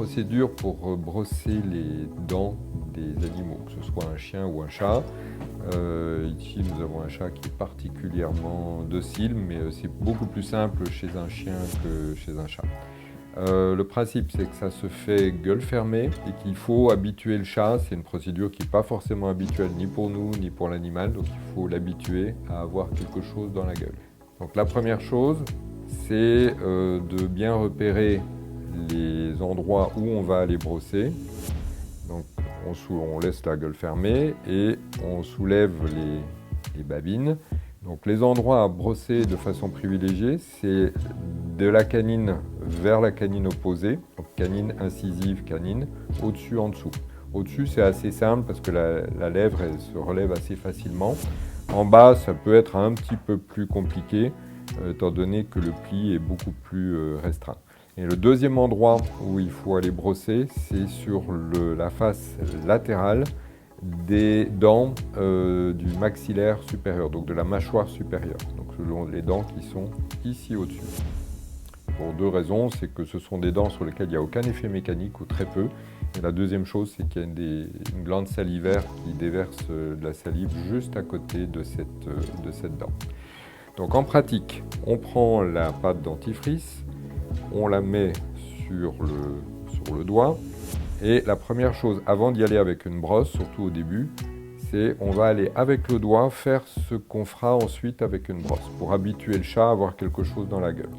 procédure pour brosser les dents des animaux, que ce soit un chien ou un chat. Ici, nous avons un chat qui est particulièrement docile, mais c'est beaucoup plus simple chez un chien que chez un chat. Le principe, c'est que ça se fait gueule fermée et qu'il faut habituer le chat. C'est une procédure qui n'est pas forcément habituelle ni pour nous ni pour l'animal, donc il faut l'habituer à avoir quelque chose dans la gueule. Donc la première chose, c'est de bien repérer les endroits où on va aller brosser. Donc on laisse la gueule fermée et on soulève les babines. Donc les endroits à brosser de façon privilégiée, c'est de la canine vers la canine opposée, donc canine incisive, canine, au-dessus, en dessous. Au-dessus, c'est assez simple parce que la lèvre elle se relève assez facilement. En bas, ça peut être un petit peu plus compliqué, étant donné que le pli est beaucoup plus restreint. Et le deuxième endroit où il faut aller brosser, c'est sur la face latérale des dents du maxillaire supérieur, donc de la mâchoire supérieure, donc les dents qui sont ici au-dessus. Pour deux raisons, c'est que ce sont des dents sur lesquelles il n'y a aucun effet mécanique ou très peu. Et la deuxième chose, c'est qu'il y a une glande salivaire qui déverse de la salive juste à côté de cette dent. Donc en pratique, on prend la pâte dentifrice, on la met sur le doigt. Et la première chose, avant d'y aller avec une brosse, surtout au début, c'est on va aller avec le doigt faire ce qu'on fera ensuite avec une brosse, pour habituer le chat à avoir quelque chose dans la gueule.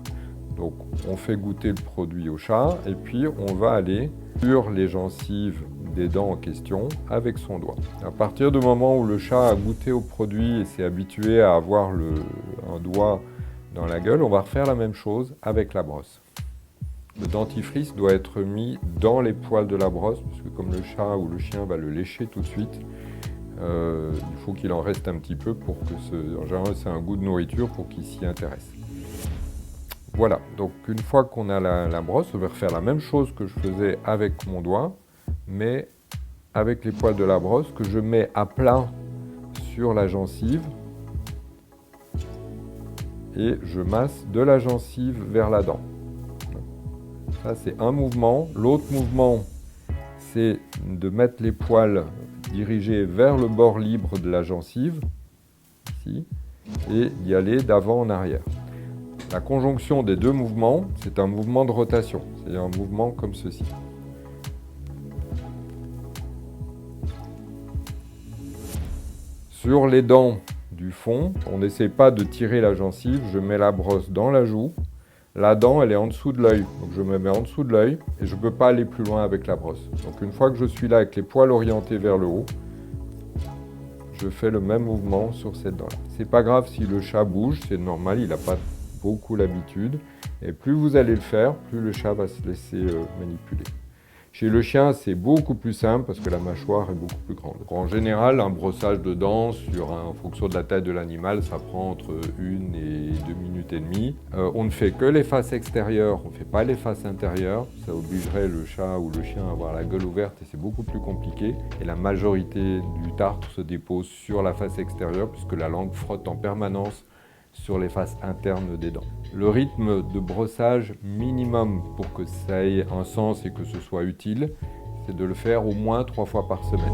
Donc on fait goûter le produit au chat, et puis on va aller sur les gencives des dents en question avec son doigt. À partir du moment où le chat a goûté au produit et s'est habitué à avoir un doigt dans la gueule, on va refaire la même chose avec la brosse. Le dentifrice doit être mis dans les poils de la brosse, parce que comme le chat ou le chien va le lécher tout de suite, il faut qu'il en reste un petit peu pour que en général c'est un goût de nourriture pour qu'il s'y intéresse. Voilà, donc une fois qu'on a la brosse, on va refaire la même chose que je faisais avec mon doigt, mais avec les poils de la brosse que je mets à plat sur la gencive et je masse de la gencive vers la dent. Ça, c'est un mouvement. L'autre mouvement, c'est de mettre les poils dirigés vers le bord libre de la gencive, ici, et d'y aller d'avant en arrière. La conjonction des deux mouvements, c'est un mouvement de rotation, c'est un mouvement comme ceci. Sur les dents du fond, on n'essaie pas de tirer la gencive, je mets la brosse dans la joue. La dent, elle est en dessous de l'œil, donc je me mets en dessous de l'œil et je ne peux pas aller plus loin avec la brosse. Donc une fois que je suis là avec les poils orientés vers le haut, je fais le même mouvement sur cette dent-là. C'est pas grave si le chat bouge, c'est normal, il n'a pas beaucoup l'habitude. Et plus vous allez le faire, plus le chat va se laisser manipuler. Chez le chien, c'est beaucoup plus simple parce que la mâchoire est beaucoup plus grande. En général, un brossage de dents, en fonction de la taille de l'animal, ça prend entre 1 et 2 minutes et demie. On ne fait que les faces extérieures, on ne fait pas les faces intérieures. Ça obligerait le chat ou le chien à avoir la gueule ouverte et c'est beaucoup plus compliqué. Et la majorité du tartre se dépose sur la face extérieure puisque la langue frotte en permanence sur les faces internes des dents. Le rythme de brossage minimum pour que ça ait un sens et que ce soit utile, c'est de le faire au moins 3 fois par semaine.